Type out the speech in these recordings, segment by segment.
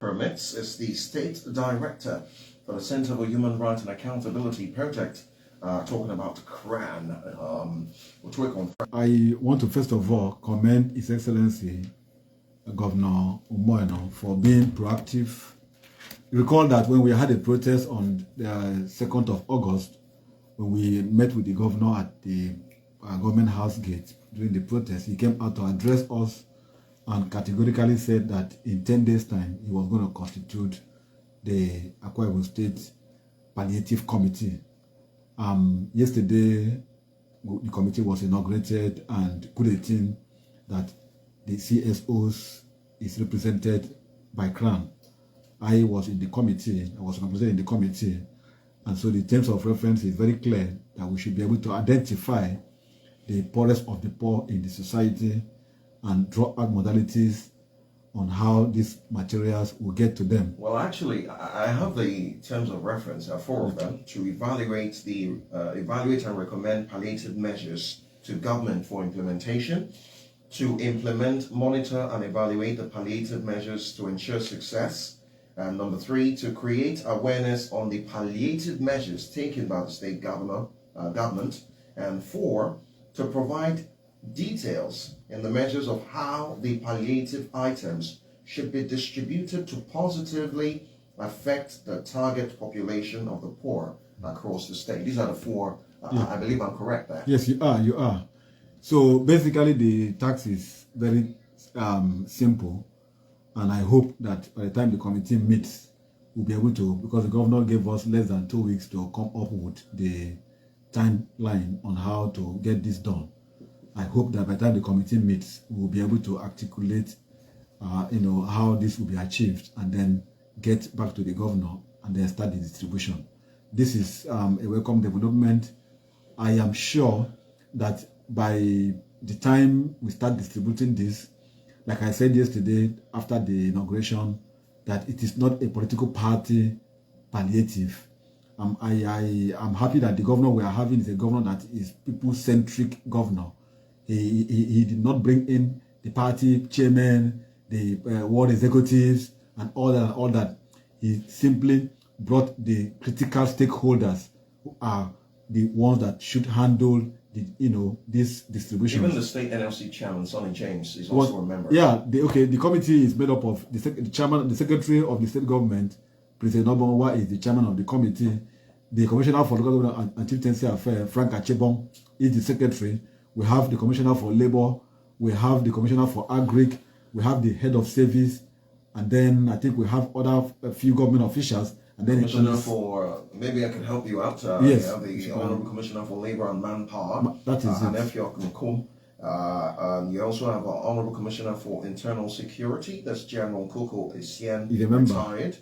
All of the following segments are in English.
Permits is the State Director for the Center for Human Rights and Accountability Project, talking about CRAN, which work on. I want to first of all commend His Excellency Governor Umoeno for being proactive. You recall that when we had a protest on the 2nd of August, when we met with the governor at the government house gate during the protest, he came out to address us and categorically said that in 10 days' time, he was going to constitute the Akwa Ibom State Palliative Committee. Yesterday, the committee was inaugurated, and good thing that the CSOs is represented by CRAN. I was in the committee, I was represented in the committee, and so the terms of reference is very clear that we should be able to identify the poorest of the poor in the society and draw out modalities on how these materials will get to them. Well, actually, I have the terms of reference, 4 of them, to evaluate and recommend palliative measures to government for implementation, to implement, monitor, and evaluate the palliative measures to ensure success, and number 3, to create awareness on the palliative measures taken by the state government, and 4, to provide details in the measures of how the palliative items should be distributed to positively affect the target population of the poor across the state. These are the 4. I believe I'm correct there. Yes, you are. So basically the task is very simple, and I hope that by the time the committee meets, we'll be able to, because the governor gave us less than 2 weeks to come up with the timeline on how to get this done. I hope that by the time the committee meets, we'll be able to articulate, how this will be achieved, and then get back to the governor and then start the distribution. This is a welcome development. I am sure that by the time we start distributing this, like I said yesterday after the inauguration, that it is not a political party palliative. I am happy that the governor we are having is a governor that is people-centric governor. He did not bring in the party chairman, the ward executives, and all that. He simply brought the critical stakeholders who are the ones that should handle this distribution. Even the state NLC chairman, Sonny James, is also a member. Yeah, the committee is made up of the chairman, the secretary of the state government, President Obonwa is the chairman of the committee. The commissioner for local government and chieftaincy affairs, Frank Achebon, is the secretary. We have the commissioner for labor, we have the commissioner for agric, we have the head of service, and then I think we have a few government officials. And then Commissioner for, maybe I can help you out. Yes, the Honorable Commissioner for Labor and Manpower. That is it. You also have an Honorable Commissioner for Internal Security. That's General Koko Isien, retired.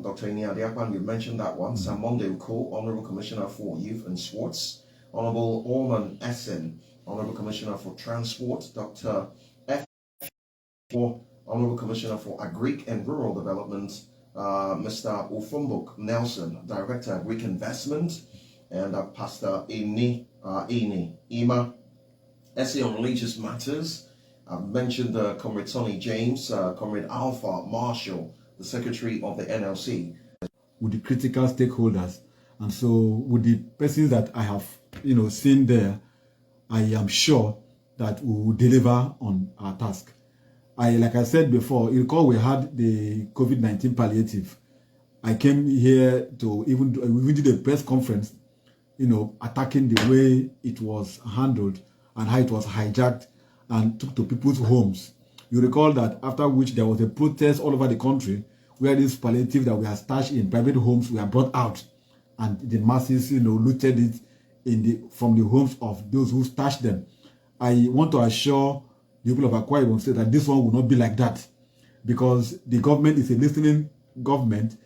Dr. Inia Diakpan, we mentioned that one. Samonde Uko, Honorable Commissioner for Youth and Sports. Honorable Orman Essen, Honorable Commissioner for Transport. Dr. F. Honorable Commissioner for Agric and Rural Development. Mr. Ufumbuk Nelson, Director of Greek Investment, and Pastor Ima, Essay on Religious Matters. I've mentioned Comrade Sonny James, Comrade Alpha Marshall, the Secretary of the NLC. With the critical stakeholders, and so with the persons that I have seen there, I am sure that we will deliver on our task. Like I said before, you recall we had the COVID-19 palliative. I came here to we did a press conference, attacking the way it was handled and how it was hijacked and took to people's homes. You recall that after which there was a protest all over the country where this palliative that we had stashed in private homes were brought out, and the masses, looted it from the homes of those who stashed them. I want to assure the people of Akwa Ibom State that this one will not be like that, because the government is a listening government.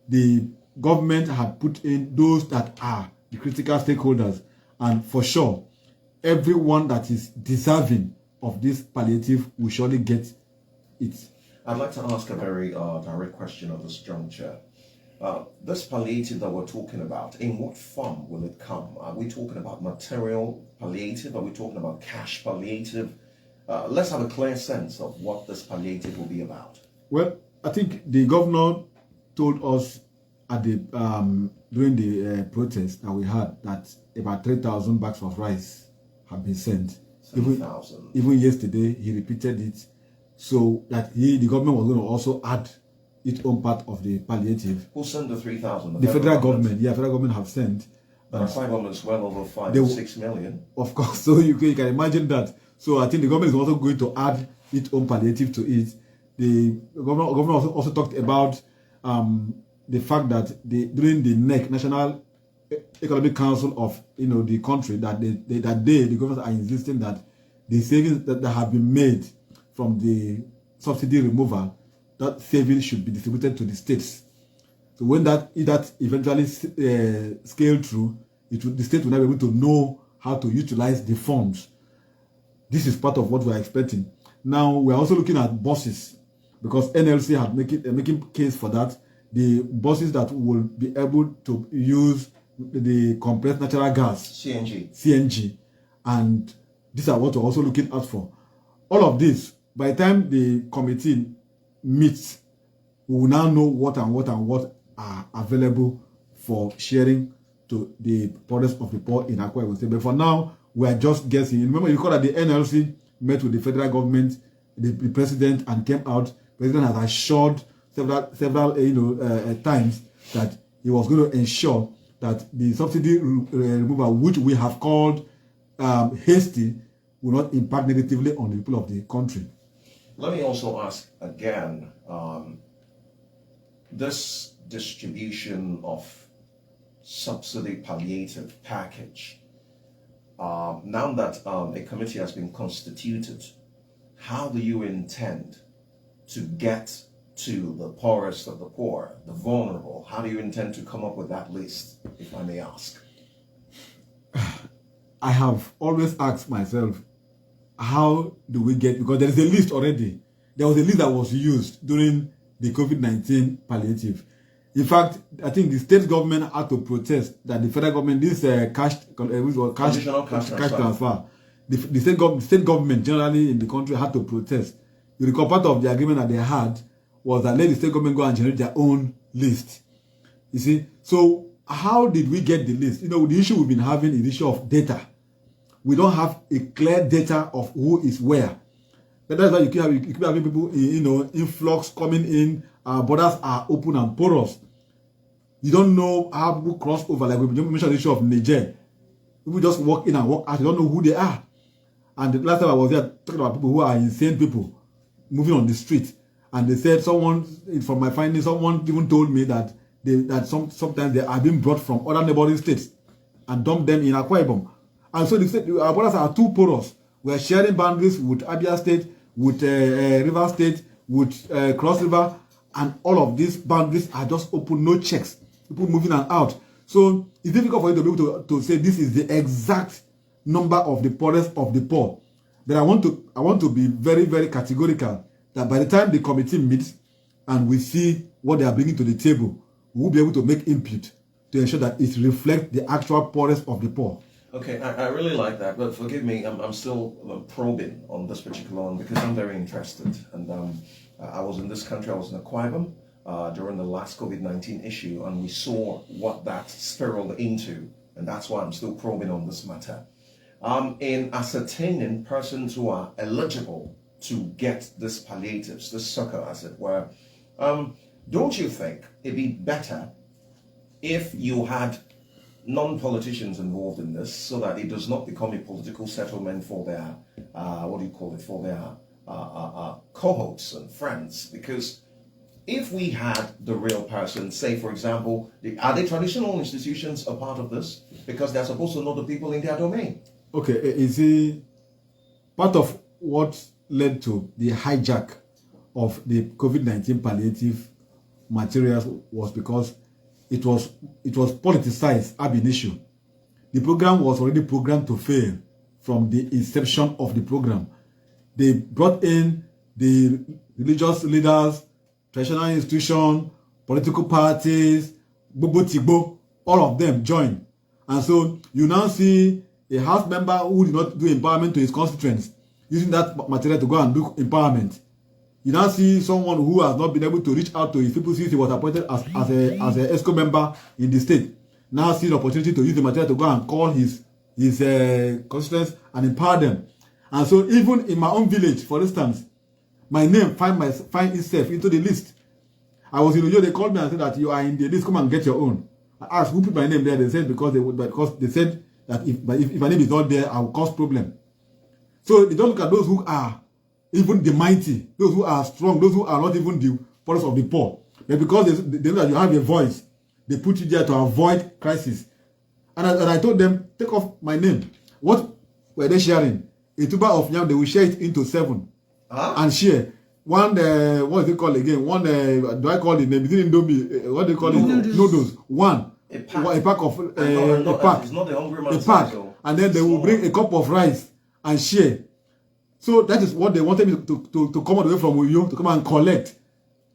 The government have put in those that are the critical stakeholders, and for sure, everyone that is deserving of this palliative will surely get it. I'd like to ask a very direct question at this juncture. This palliative that we're talking about, in what form will it come? Are we talking about material palliative? Are we talking about cash palliative? Let's have a clear sense of what this palliative will be about. Well, I think the governor told us at the during the protest that we had that about 3,000 bags of rice have been sent. 3,000. Even yesterday, he repeated it, so that the government was going to also add its own part of the palliative. Who sent the 3,000? The federal government. Yeah, federal government have sent. But Akwa Ibom is well over 5 or 6 million. Of course, so you can imagine that. So I think the government is also going to add its own palliative to it. The government also talked about the fact that during the NEC, National Economic Council of the country, that the government are insisting that the savings that have been made from the subsidy removal, that savings should be distributed to the states. So when that eventually scaled through, the state will not be able to know how to utilize the funds. This is part of what we are expecting. Now we are also looking at buses, because NLC had making case for that. The buses that will be able to use the compressed natural gas, CNG, and these are what we're also looking out for. All of this, by the time the committee meets, we will now know what are available for sharing to the poorest of the poor in Akwa Ibom State. But for now, we are just guessing. Remember, you recall that the NLC met with the federal government, the president, and came out. The president has assured several times that he was going to ensure that the subsidy removal, which we have called hasty, will not impact negatively on the people of the country. Let me also ask again, this distribution of subsidy palliative package, now that a committee has been constituted, how do you intend to get to the poorest of the poor, the vulnerable? How do you intend to come up with that list, if I may ask? I have always asked myself, how do we get, because there is a list already. There was a list that was used during the COVID-19 palliative. In fact, I think the state government had to protest that the federal government, this cash transfer, the state government generally in the country had to protest. You recall part of the agreement that they had was that let the state government go and generate their own list. You see, so how did we get the list? The issue we've been having is the issue of data. We don't have a clear data of who is where. That's why you keep having people, influx coming in. Our borders are open and porous. You don't know how people cross over. Like we mentioned the issue of Niger. People just walk in and walk out. You don't know who they are. And the last time I was there talking about people who are insane people moving on the street. And they said from my findings, someone even told me that sometimes they are being brought from other neighboring states and dumped them in Akwa Ibom. And so our borders are too porous. We are sharing boundaries with Abia State, with River State, with Cross River, and all of these boundaries are just open, no checks. People moving and out. So it's difficult for you to be able to say this is the exact number of the poorest of the poor. But I want to be very, very categorical that by the time the committee meets and we see what they are bringing to the table, we will be able to make input to ensure that it reflects the actual poorest of the poor. Okay, I really like that, but forgive me, I'm still probing on this particular one because I'm very interested. And I was in this country, I was in Akwa Ibom during the last COVID-19 issue, and we saw what that spiraled into, and that's why I'm still probing on this matter. In ascertaining persons who are eligible to get this palliatives, this succor, as it were, don't you think it'd be better if you had non-politicians involved in this, so that it does not become a political settlement for their, for their cohorts and friends? Because if we had the real person, say for example, are the traditional institutions a part of this? Because they're supposed to know the people in their domain. Okay, is it part of what led to the hijack of the COVID-19 palliative materials was because it was politicized ab initio. The program was already programmed to fail from the inception of the program. They brought in the religious leaders, traditional institutions, political parties, all of them joined. And so you now see a House member who did not do empowerment to his constituents using that material to go and do empowerment. You now see someone who has not been able to reach out to his people since he was appointed as a ESCO member in the state. Now see the opportunity to use the material to go and call his constituents and empower them. And so even in my own village, for instance, my name find itself into the list. I was in Uyo, they called me and said that you are in the list, come and get your own. I asked who put my name there. They said because they said that if my name is not there, I will cause problem. So they don't look at those who are even the mighty, those who are strong, those who are not even the poorest of the poor. But because they know that you have a voice, they put you there to avoid crisis. And I told them, take off my name. What were they sharing? A tuber of yam, they will share it into 7 and share. One, what is it called again? One, do I call it name? Is it Indomie? What do they call it? Noodles. One. A pack of, a pack. It's not the hungry man. A pack. And then they will bring a cup of rice and share. So that is what they wanted me to come all the way from Uyo to come and collect.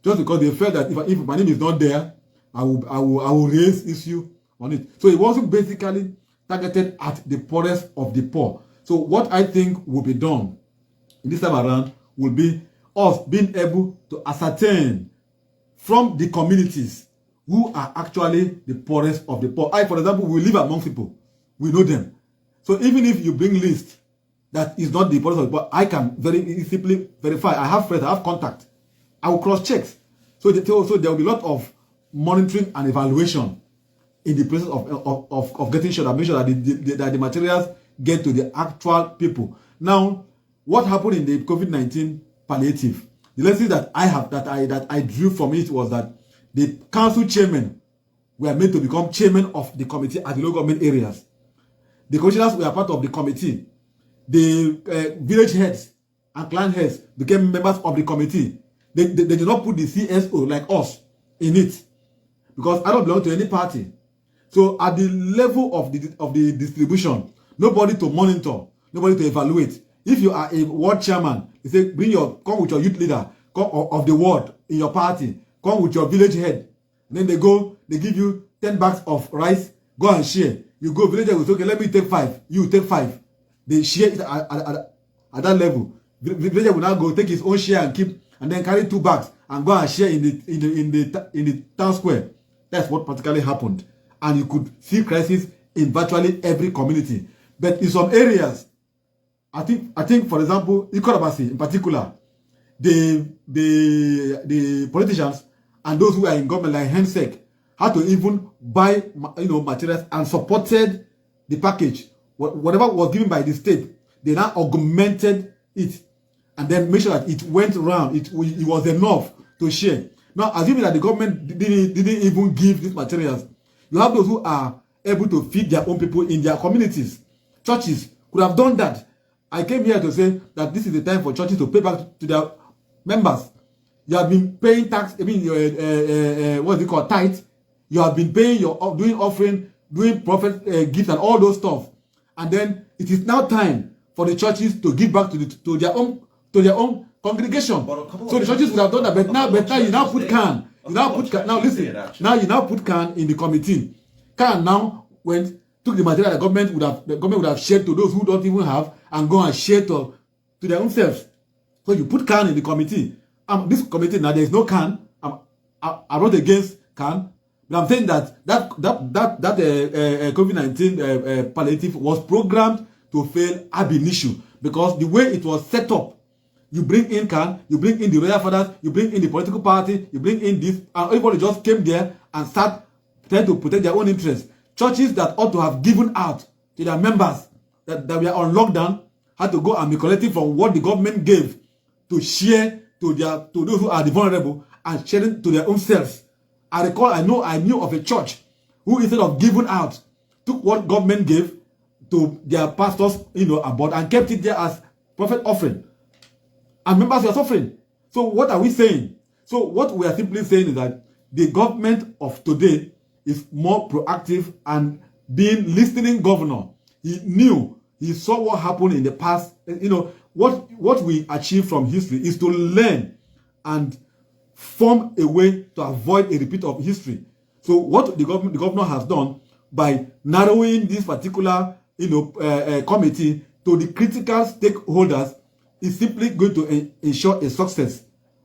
Just because they felt that if my name is not there, I will raise issue on it. So it wasn't basically targeted at the poorest of the poor. So what I think will be done in this time around will be us being able to ascertain from the communities who are actually the poorest of the poor. I, for example, will live among people. We know them. So even if you bring list that is not the poorest of the poor, I can very simply verify. I have friends, I have contact. I will cross-check. So there will be a lot of monitoring and evaluation in the process of getting sure that make sure that the materials get to the actual people. Now, what happened in the COVID-19 palliative? The lesson that I drew from it was that the council chairmen were made to become chairmen of the committee at the local government areas. The commissioners were part of the committee. The village heads and clan heads became members of the committee. They did not put the CSO like us in it because I don't belong to any party. So at the level of the distribution, nobody to monitor, nobody to evaluate. If you are a ward chairman, you say come with your youth leader of the ward in your party, come with your village head. And then they give you 10 bags of rice, go and share. You go, villager will say, okay, let me take 5. You take 5. They share it at that level. Villager will now go take his own share and keep, and then carry 2 bags and go and share in the town square. That's what practically happened. And you could see crisis in virtually every community. But in some areas, I think for example, Ikorabasi in particular, the politicians and those who are in government like Hensek had to even buy materials and supported the package. Whatever was given by the state, they now augmented it and then make sure that it went around. It was enough to share. Now, assuming that the government didn't even give these materials, you have those who are able to feed their own people in their communities. Churches could have done that. I came here to say that this is the time for churches to pay back to their members. You have been paying tax, what is it called, tithe. You have been paying doing offering, doing prophet gifts and all those stuff. And then it is now time for the churches to give back to their own congregation. So the churches would have done that, but now you now put can. Now you now put can in the committee. Can now took the material the government would have shared to those who don't even have and go and share to their own selves. So you put can in the committee. This committee now there is no can. I'm not against can, but I'm saying that COVID-19 palliative was programmed to fail ab initio because the way it was set up, you bring in can, you bring in the royal fathers, you bring in the political party, you bring in this, and everybody just came there and start trying to protect their own interests. Churches that ought to have given out to their members that were on lockdown had to go and be collecting from what the government gave to share to those who are the vulnerable and sharing to their own selves. I knew of a church who instead of giving out took what government gave to their pastors, aboard and kept it there as prophet offering. And members were suffering. So what are we saying? So what we are simply saying is that the government of today is more proactive and being listening governor. He saw what happened in the past. What we achieve from history is to learn and form a way to avoid a repeat of history. So what the governor has done by narrowing this particular committee to the critical stakeholders is simply going to ensure a success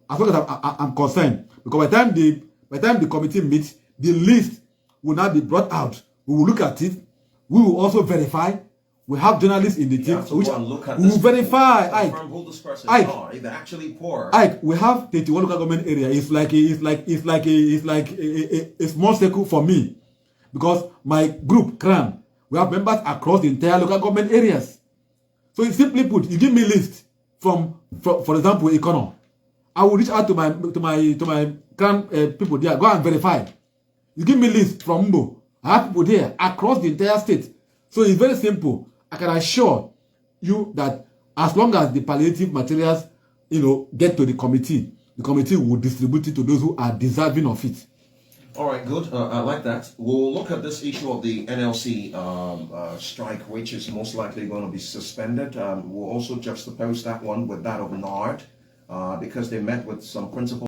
as long as I'm concerned. Because by the time the committee meets, the list will now be brought out. We will look at it. We will also verify. We have journalists in the team which will verify. Who this person are. If they're actually poor. We have 31 local government area. It's like a small circle for me, because my group CRAN, we have members across the entire local government areas. So it's simply put, you give me a list from for example, Econo. I will reach out to my CRAN people there. Go and verify. You give me a list from Mbo. I have people there across the entire state. So it's very simple. I can assure you that as long as the palliative materials, get to the committee will distribute it to those who are deserving of it. All right, good. I like that. We'll look at this issue of the NLC strike, which is most likely going to be suspended. We'll also juxtapose that one with that of NARD, because they met with some principal